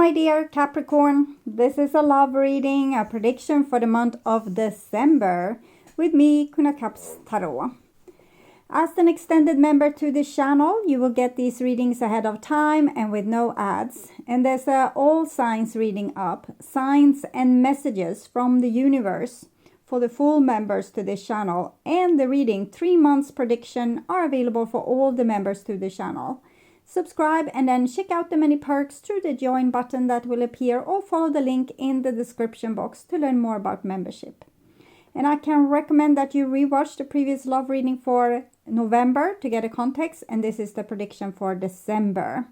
my dear Capricorn, this is a love reading, a prediction for the month of December with me, Kuna Caps Tarot. As an extended member to this channel, you will get these readings ahead of time and with no ads. And there's all signs reading up, signs and messages from the universe for the full members to this channel. And the reading 3 months prediction are available for all the members to the channel. Subscribe and then check out the many perks through the join button that will appear, or follow the link in the description box to learn more about membership. And I can recommend that you rewatch the previous love reading for November to get a context, and this is the prediction for December.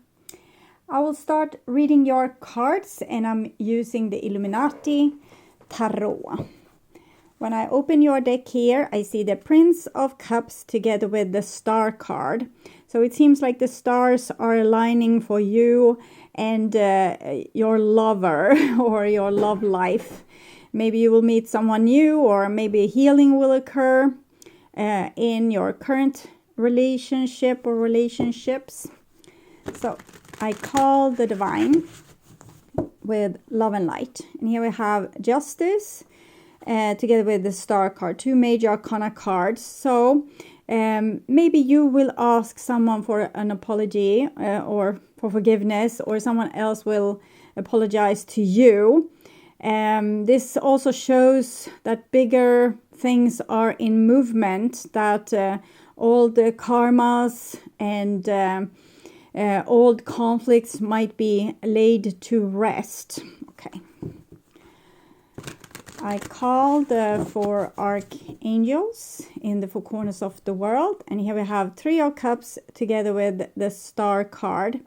I will start reading your cards, and I'm using the Illuminati Tarot. When I open your deck here, I see the Prince of Cups together with the Star card. So it seems like the stars are aligning for you and your lover or your love life. Maybe you will meet someone new, or maybe a healing will occur in your current relationship or relationships. So I call the divine with love and light. And here we have Justice together with the Star card, 2 major arcana cards. So maybe you will ask someone for an apology or for forgiveness, or someone else will apologize to you. This also shows that bigger things are in movement, that all the karmas and old conflicts might be laid to rest. Okay. I call the 4 archangels in the 4 corners of the world. And here we have 3 of Cups together with the Star card.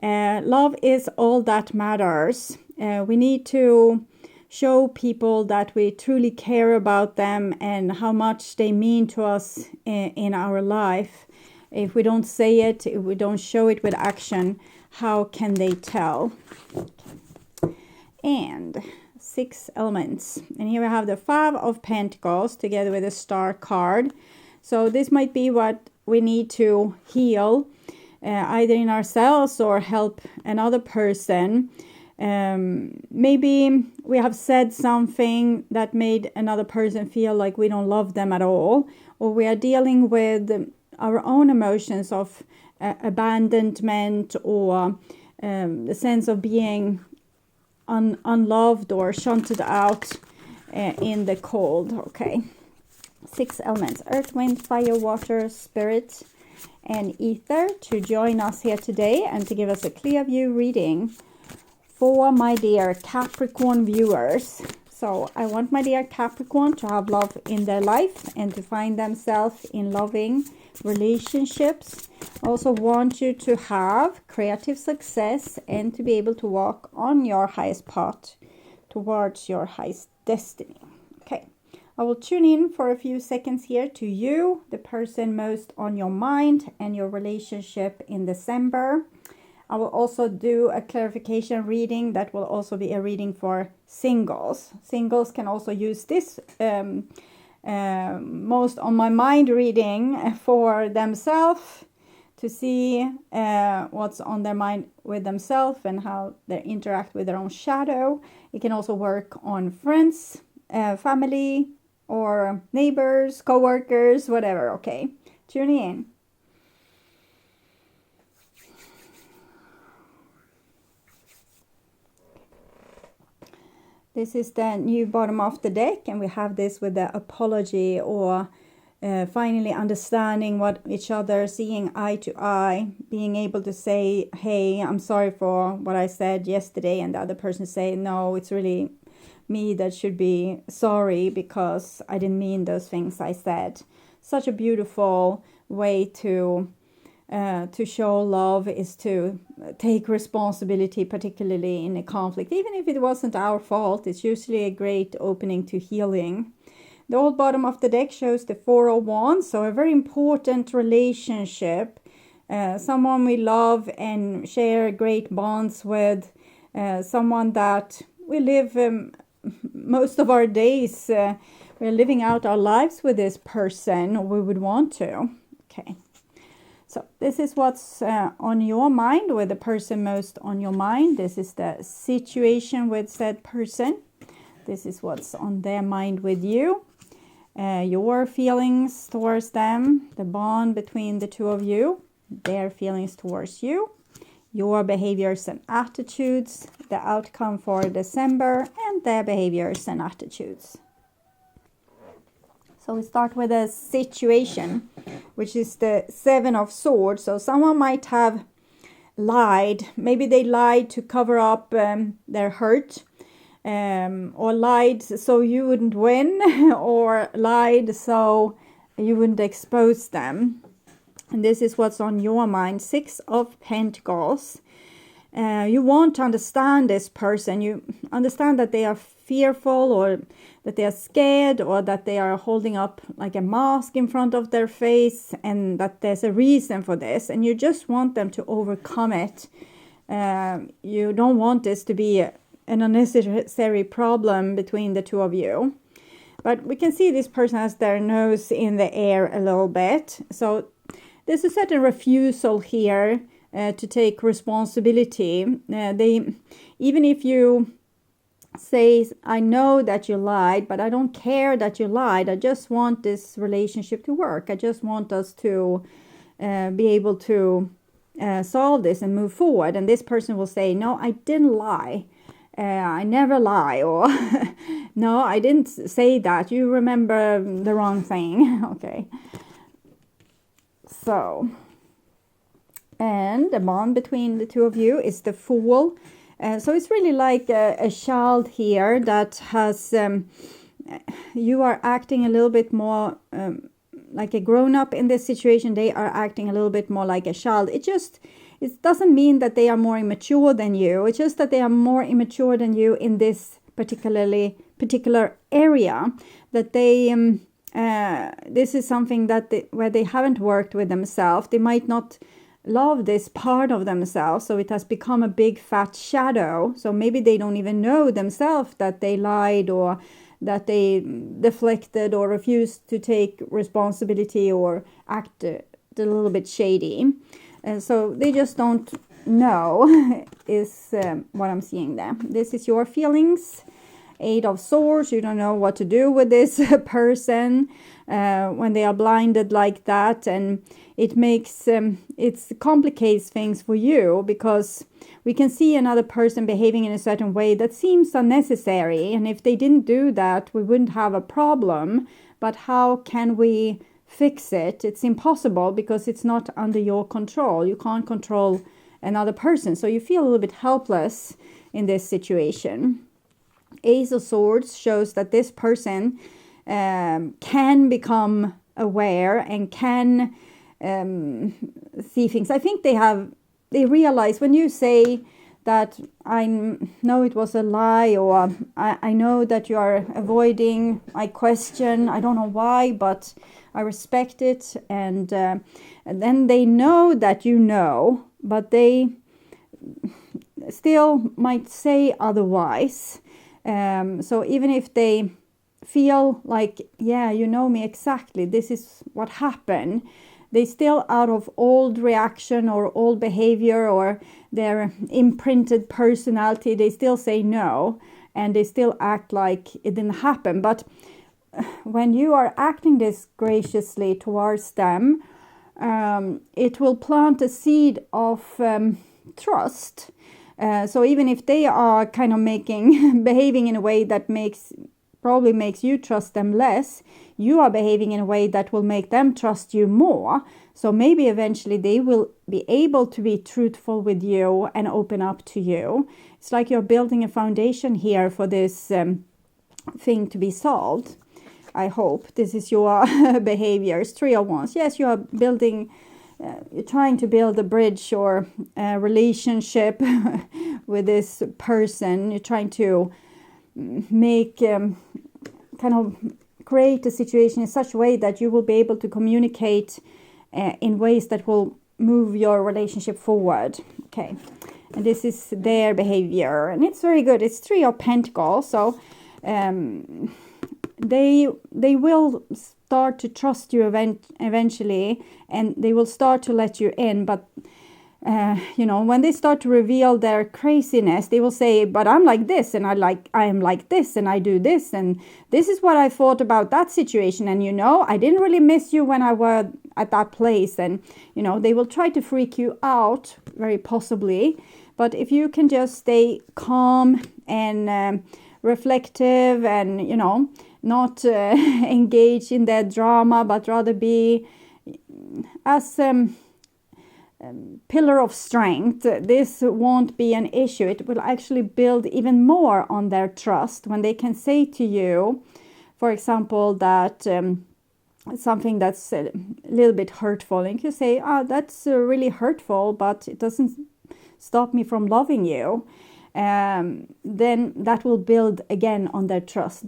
Love is all that matters. We need to show people that we truly care about them and how much they mean to us in our life. If we don't say it, if we don't show it with action, how can they tell? And 6 elements. And here we have the 5 of Pentacles together with the Star card. So this might be what we need to heal, either in ourselves or help another person. Maybe we have said something that made another person feel like we don't love them at all, or we are dealing with our own emotions of abandonment, or the sense of being unloved or shunted out in the cold. Okay, 6 elements: earth, wind, fire, water, spirit and ether, to join us here today and to give us a clear view reading for my dear Capricorn viewers. So I want my dear Capricorn to have love in their life and to find themselves in loving relationships. I also want you to have creative success and to be able to walk on your highest path towards your highest destiny. Okay, I will tune in for a few seconds here to you, the person most on your mind and your relationship in December. I will also do a clarification reading that will also be a reading for singles. Singles can also use this most on my mind reading for themselves, to see what's on their mind with themselves and how they interact with their own shadow. It can also work on friends, family, or neighbors, co-workers, whatever. Okay, tune in. This is the new bottom of the deck, and we have this with the apology, or finally understanding what each other, seeing eye to eye, being able to say, hey, I'm sorry for what I said yesterday, and the other person say, no, it's really me that should be sorry because I didn't mean those things I said. Such a beautiful way to show love, is to take responsibility, particularly in a conflict. Even if it wasn't our fault, it's usually a great opening to healing. The old bottom of the deck shows the 4 of Wands, so a very important relationship. Someone we love and share great bonds with, someone that we live most of our days, we're living out our lives with this person, or we would want to. Okay. So this is what's on your mind, with the person most on your mind. This is the situation with said person. This is what's on their mind with you. Your feelings towards them, the bond between the two of you, their feelings towards you, your behaviors and attitudes, the outcome for December, and their behaviors and attitudes. So we start with a situation, which is the Seven of Swords. So someone might have lied. Maybe they lied to cover up their hurt, or lied so you wouldn't win, or lied so you wouldn't expose them. And this is what's on your mind. Six of Pentacles. You want to understand this person. You understand that they are fearful, or that they are scared, or that they are holding up like a mask in front of their face, and that there's a reason for this, and you just want them to overcome it. You don't want this to be an unnecessary problem between the two of you. But we can see this person has their nose in the air a little bit. So there's a certain refusal here to take responsibility. Even if you say, I know that you lied, but I don't care that you lied. I just want this relationship to work. I just want us to be able to solve this and move forward. And this person will say, no, I didn't lie. I never lie. Or no, I didn't say that. You remember the wrong thing. Okay. So, and the bond between the two of you is the Fool. So it's really like a child here that has, you are acting a little bit more like a grown-up in this situation. They are acting a little bit more like a child. It doesn't mean that they are more immature than you. It's just that they are more immature than you in this particular area. That they, this is something that where they haven't worked with themselves. They might not love this part of themselves, so it has become a big fat shadow. So maybe they don't even know themselves that they lied, or that they deflected, or refused to take responsibility, or act a little bit shady. And so they just don't know is what I'm seeing there. This is your feelings. Eight of Swords. You don't know what to do with this person when they are blinded like that, and it makes it complicates things for you, because we can see another person behaving in a certain way that seems unnecessary, and if they didn't do that, we wouldn't have a problem. But how can we fix it? It's impossible, because it's not under your control. You can't control another person, so you feel a little bit helpless in this situation. Ace of Swords shows that this person can become aware and can see things. I think they realize when you say that I know it was a lie, or I know that you are avoiding my question. I don't know why, but I respect it. And then they know that you know, but they still might say otherwise. So even if they feel like, yeah, you know me exactly, this is what happened, they still, out of old reaction or old behavior or their imprinted personality, they still say no, and they still act like it didn't happen. But when you are acting this graciously towards them, it will plant a seed of trust. So even if they are kind of behaving in a way that probably makes you trust them less, you are behaving in a way that will make them trust you more. So maybe eventually they will be able to be truthful with you and open up to you. It's like you're building a foundation here for this thing to be solved. I hope this is your behaviors. 3 of Wands. Yes, you are building. You're trying to build a bridge or a relationship with this person. You're trying to make kind of create a situation in such a way that you will be able to communicate in ways that will move your relationship forward. Okay, and this is their behavior, and it's very good. It's 3 of Pentacles, so they will start to trust you eventually, and they will start to let you in. But when they start to reveal their craziness, they will say, but I'm like this, and I am like this, and I do this, and this is what I thought about that situation, and I didn't really miss you when I was at that place. And they will try to freak you out, very possibly. But if you can just stay calm and reflective, and not engage in their drama, but rather be as pillar of strength, this won't be an issue. It will actually build even more on their trust when they can say to you, for example, that something that's a little bit hurtful, and you say, that's really hurtful, but it doesn't stop me from loving you. Then that will build again on their trust,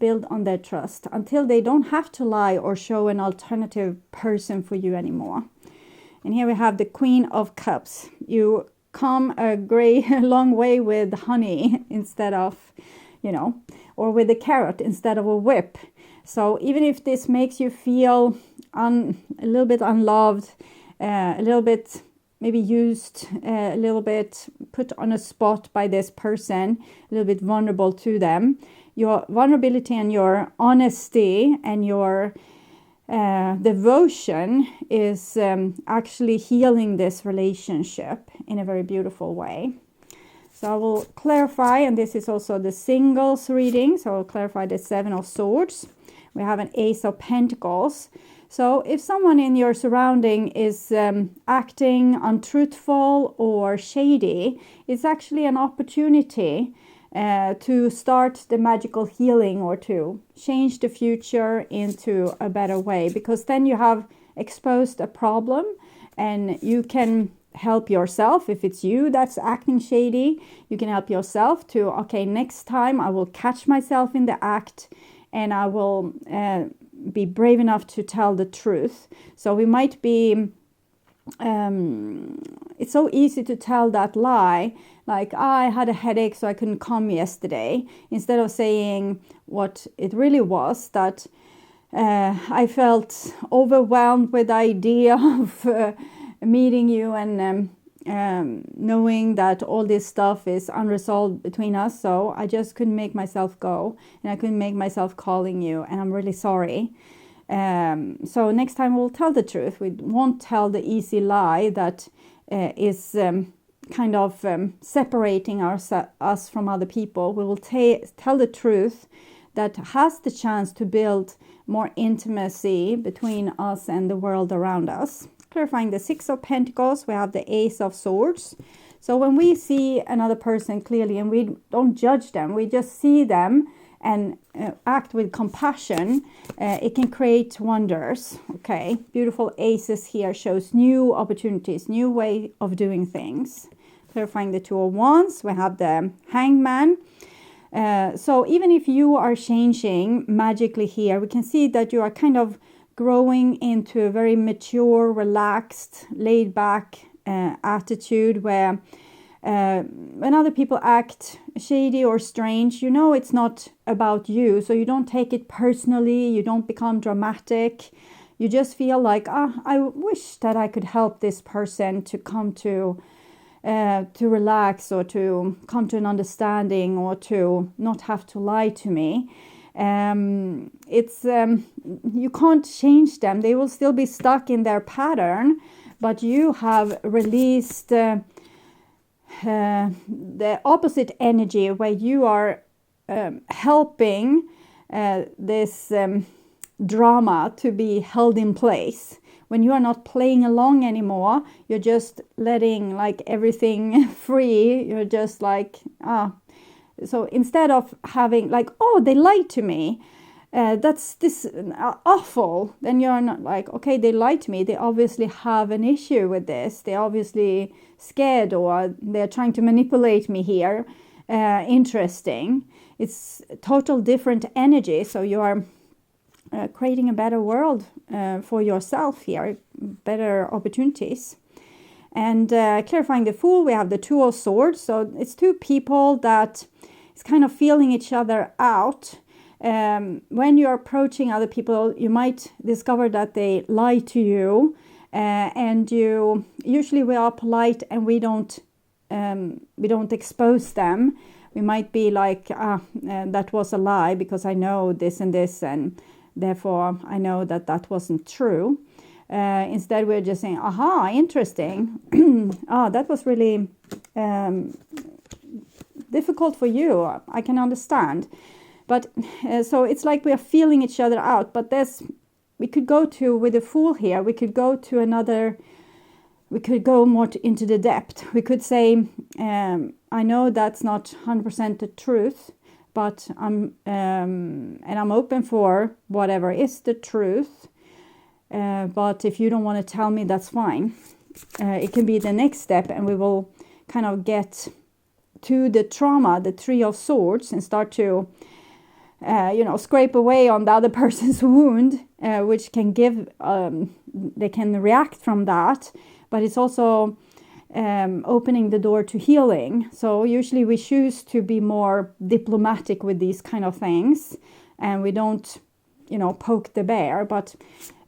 until they don't have to lie or show an alternative person for you anymore. And here we have the Queen of Cups. You come a long way with honey instead of, or with a carrot instead of a whip. So even if this makes you feel a little bit unloved, a little bit maybe used, a little bit put on a spot by this person, a little bit vulnerable to them, your vulnerability and your honesty and your devotion is actually healing this relationship in a very beautiful way. So I will clarify, and this is also the singles reading, so I'll clarify the Seven of Swords. We have an Ace of Pentacles. So if someone in your surrounding is acting untruthful or shady, it's actually an opportunity to start the magical healing, or to change the future into a better way, because then you have exposed a problem and you can help yourself. If it's you that's acting shady, you can help yourself to, okay, next time I will catch myself in the act, and I will be brave enough to tell the truth. So we might be it's so easy to tell that lie, like, I had a headache so I couldn't come yesterday, instead of saying what it really was, that I felt overwhelmed with the idea of meeting you, and knowing that all this stuff is unresolved between us, so I just couldn't make myself go, and I couldn't make myself calling you, and I'm really sorry. So next time we'll tell the truth. We won't tell the easy lie that is kind of separating us from other people. We will tell the truth that has the chance to build more intimacy between us and the world around us. Clarifying the Six of Pentacles, we have the Ace of Swords. So when we see another person clearly, and we don't judge them, we just see them and act with compassion, it can create wonders. Okay, beautiful aces here shows new opportunities, new way of doing things. Clarifying the Two of Wands, we have the Hangman. So even if you are changing magically here, we can see that you are kind of growing into a very mature, relaxed, laid back attitude, where when other people act shady or strange, it's not about you. So you don't take it personally, you don't become dramatic. You just feel like, I wish that I could help this person to come to relax, or to come to an understanding, or to not have to lie to me. You can't change them. They will still be stuck in their pattern, but you have released the opposite energy, where you are helping this drama to be held in place. When you are not playing along anymore, you're just letting like everything free. You're just like, So instead of having like, they lied to me, that's this awful, then you're not like, okay, they lied to me. They obviously have an issue with this. They're obviously scared, or they're trying to manipulate me here. Interesting. It's total different energy. So you are creating a better world for yourself here, better opportunities. And clarifying the Fool, we have the Two of Swords. So it's two people that is kind of feeling each other out. when you're approaching other people, you might discover that they lie to you, and usually we are polite and we don't expose them. We might be like, that was a lie because I know this and this, and therefore I know that that wasn't true. Instead, we're just saying, aha, interesting. That was really difficult for you. I can understand. But so it's like we are feeling each other out. But we could go to, with the Fool here, we could go to another, we could go more into the depth. We could say, I know that's not 100% the truth, but I'm open for whatever is the truth. But if you don't want to tell me, that's fine. It can be the next step, and we will kind of get to the trauma, the Three of Swords, and start to scrape away on the other person's wound, which can give, they can react from that, but it's also opening the door to healing. So usually we choose to be more diplomatic with these kind of things, and we don't, poke the bear. But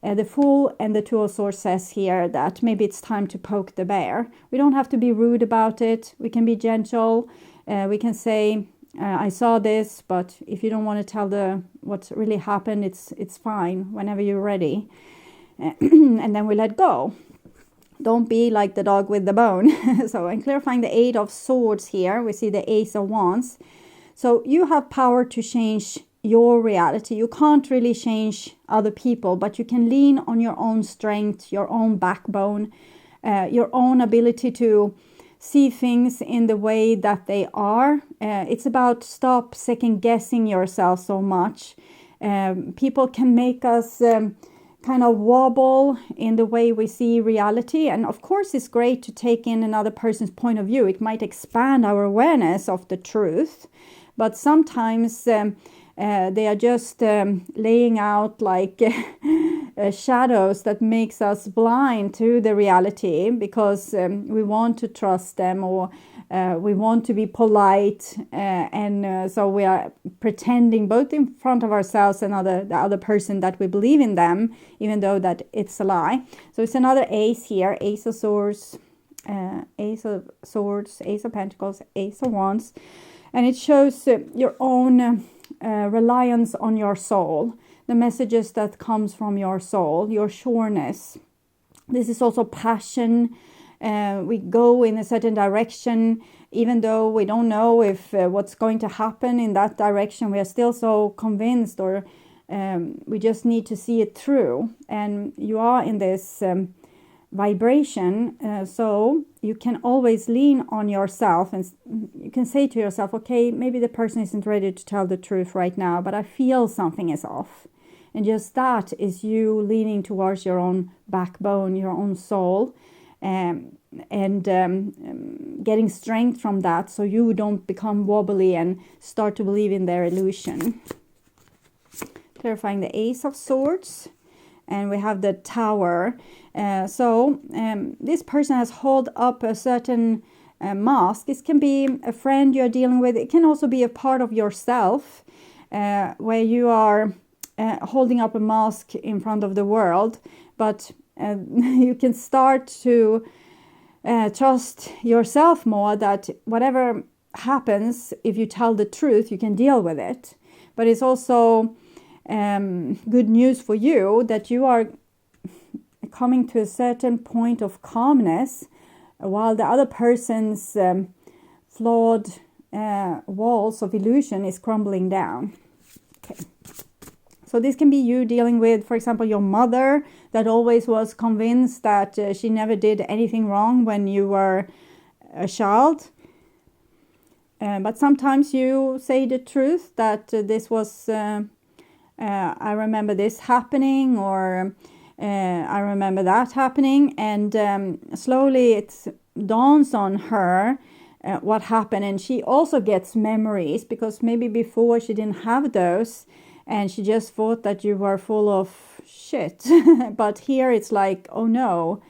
the Fool and the Two of Swords says here that maybe it's time to poke the bear. We don't have to be rude about it. We can be gentle. We can say, I saw this, but if you don't want to tell what's really happened, it's fine whenever you're ready. And then we let go. Don't be like the dog with the bone. So in clarifying the Eight of Swords here, we see the Ace of Wands. So you have power to change your reality. You can't really change other people, but you can lean on your own strength, your own backbone, your own ability to see things in the way that they are. It's about stop second guessing yourself so much. People can make us kind of wobble in the way we see reality. And of course, it's great to take in another person's point of view. It might expand our awareness of the truth. But sometimes they are just laying out like shadows that makes us blind to the reality, because we want to trust them, or we want to be polite, and so we are pretending both in front of ourselves and the other person that we believe in them, even though that it's a lie. So it's another ace here, Ace of Swords, Ace of Swords, Ace of Pentacles, Ace of Wands, and it shows your own reliance on your soul, the messages that comes from your soul, your sureness. This is also passion. We go in a certain direction, even though we don't know if what's going to happen in that direction. We are still so convinced, or we just need to see it through. And you are in this vibration, so you can always lean on yourself, and you can say to yourself, okay, maybe the person isn't ready to tell the truth right now, but I feel something is off. And just that is you leaning towards your own backbone, your own soul, and getting strength from that, so you don't become wobbly and start to believe in their illusion. Clarifying the Ace of Swords, and we have the Tower. So this person has held up a certain mask. This can be a friend you're dealing with. It can also be a part of yourself, where you are holding up a mask in front of the world, but you can start to trust yourself more, that whatever happens, if you tell the truth, you can deal with it. But it's also good news for you that you are coming to a certain point of calmness, while the other person's flawed walls of illusion is crumbling down. Okay. So this can be you dealing with, for example, your mother that always was convinced that she never did anything wrong when you were a child. But sometimes you say the truth that this was, I remember this happening, or I remember that happening. And slowly it dawns on her what happened. And she also gets memories, because maybe before she didn't have those. And she just thought that you were full of shit. But here it's like, oh no,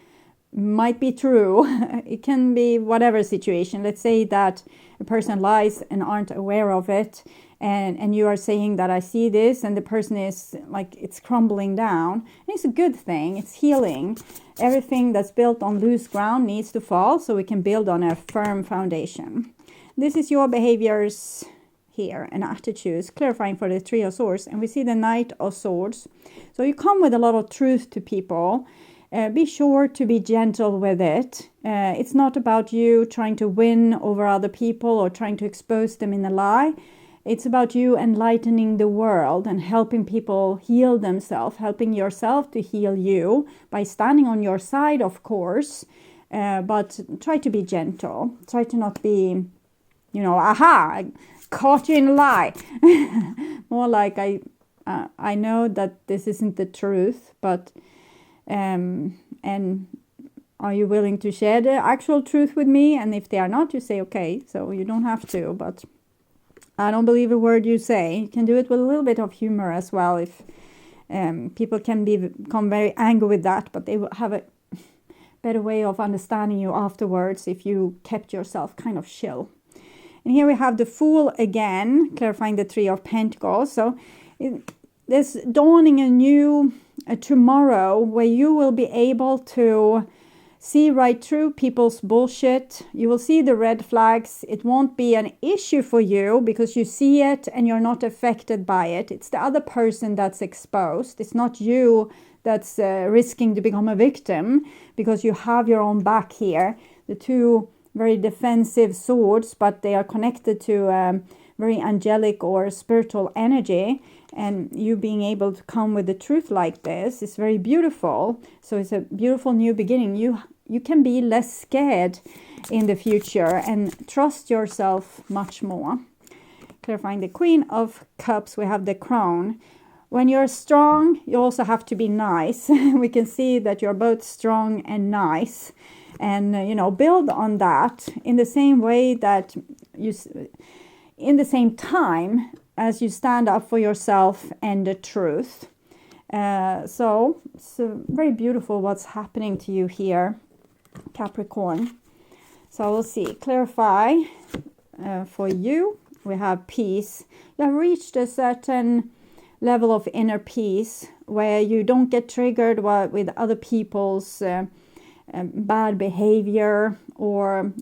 might be true. It can be whatever situation. Let's say that a person lies and aren't aware of it. and you are saying that I see this, and the person is like, it's crumbling down. And it's a good thing. It's healing. Everything that's built on loose ground needs to fall so we can build on a firm foundation. This is your behaviors here and attitudes, clarifying for the Three of Swords. And we see the Knight of Swords. So you come with a lot of truth to people. Be sure to be gentle with it. It's not about you trying to win over other people or trying to expose them in a lie. It's about you enlightening the world and helping people heal themselves, helping yourself to heal you by standing on your side, of course. But try to be gentle. Try to not be, aha, I caught you in a lie. More like I know that this isn't the truth, but and are you willing to share the actual truth with me? And if they are not, you say okay, so you don't have to, but I don't believe a word you say. You can do it with a little bit of humor as well. If people can become very angry with that, but they will have a better way of understanding you afterwards if you kept yourself kind of chill. And here we have the Fool again, clarifying the Three of Pentacles. So there's dawning a new tomorrow where you will be able to see right through people's bullshit. You will see the red flags. It won't be an issue for you because you see it and you're not affected by it. It's the other person that's exposed. It's not you that's risking to become a victim because you have your own back here. The two very defensive swords, but they are connected to very angelic or spiritual energy. And you being able to come with the truth like this is very beautiful. So it's a beautiful new beginning. You can be less scared in the future and trust yourself much more. Clarifying the Queen of Cups, we have the Crown. When you're strong, you also have to be nice. We can see that you're both strong and nice. And, build on that in the same way that in the same time as you stand up for yourself and the truth. So it's very beautiful what's happening to you here, Capricorn. So we'll see. Clarify for you. We have peace. You have reached a certain level of inner peace where you don't get triggered with other people's bad behavior, or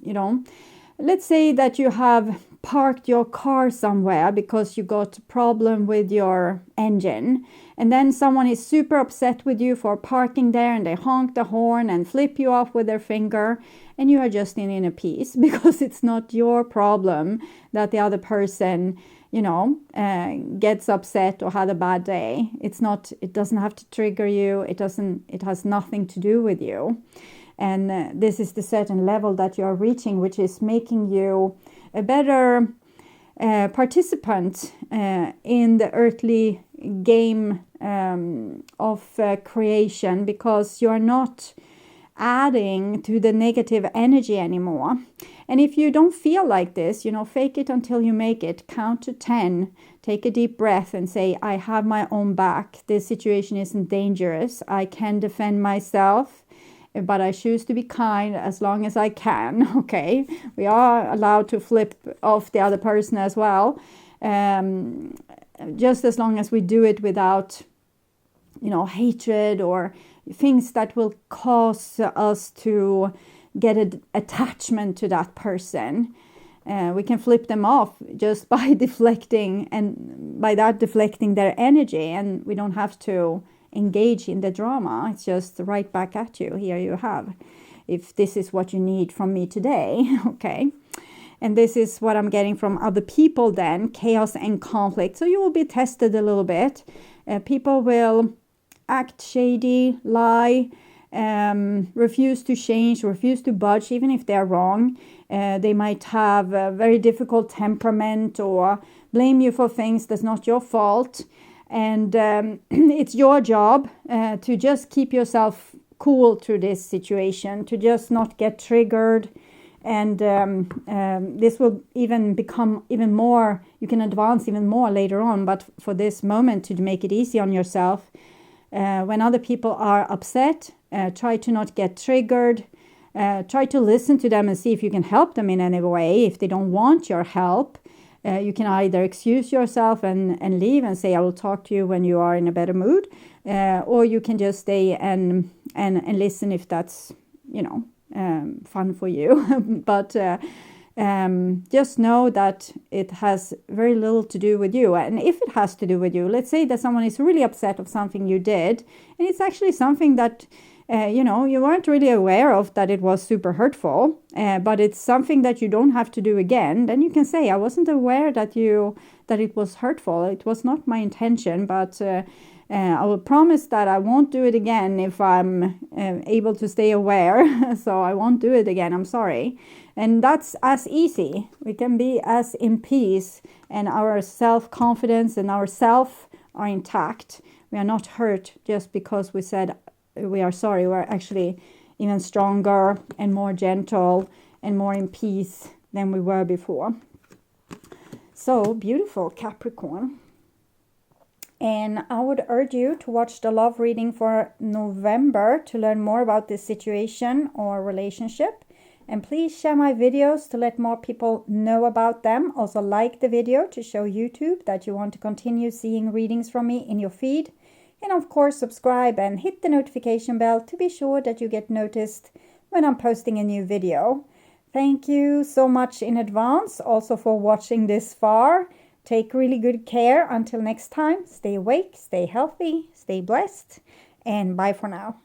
let's say that you have parked your car somewhere because you got a problem with your engine, and then someone is super upset with you for parking there, and they honk the horn and flip you off with their finger, and you are just in inner peace because it's not your problem that the other person gets upset or had a bad day. It doesn't have to trigger you. It has nothing to do with you. And this is the certain level that you are reaching, which is making you a better participant in the earthly game of creation, because you are not adding to the negative energy anymore. And if you don't feel like this, fake it until you make it. Count to 10. Take a deep breath and say, I have my own back. This situation isn't dangerous. I can defend myself, but I choose to be kind as long as I can. Okay, we are allowed to flip off the other person as well, just as long as we do it without, hatred or things that will cause us to get an attachment to that person. We can flip them off just by deflecting, and by that deflecting their energy, and we don't have to engage in the drama. It's just right back at you. Here you have, if this is what you need from me today. Okay, and this is what I'm getting from other people then, chaos and conflict. So you will be tested a little bit. People will act shady, lie, refuse to change, refuse to budge even if they're wrong. They might have a very difficult temperament or blame you for things that's not your fault. And it's your job to just keep yourself cool through this situation, to just not get triggered. And this will even become even more, you can advance even more later on. But for this moment, to make it easy on yourself, when other people are upset, try to not get triggered. Try to listen to them and see if you can help them in any way if they don't want your help. You can either excuse yourself and leave and say, I will talk to you when you are in a better mood, or you can just stay and listen if that's, fun for you. But just know that it has very little to do with you. And if it has to do with you, let's say that someone is really upset of something you did, and it's actually something that you weren't really aware of, that it was super hurtful, but it's something that you don't have to do again, then you can say, I wasn't aware that it was hurtful. It was not my intention, but I will promise that I won't do it again if I'm able to stay aware. So I won't do it again. I'm sorry. And that's as easy. We can be as in peace, and our self-confidence and our self are intact. We are not hurt just because we said we are sorry. We're actually even stronger and more gentle and more in peace than we were before. So beautiful, Capricorn. And I would urge you to watch the love reading for November to learn more about this situation or relationship. And please share my videos to let more people know about them. Also like the video to show YouTube that you want to continue seeing readings from me in your feed. And of course, subscribe and hit the notification bell to be sure that you get noticed when I'm posting a new video. Thank you so much in advance also for watching this far. Take really good care. Until next time, stay awake, stay healthy, stay blessed, and bye for now.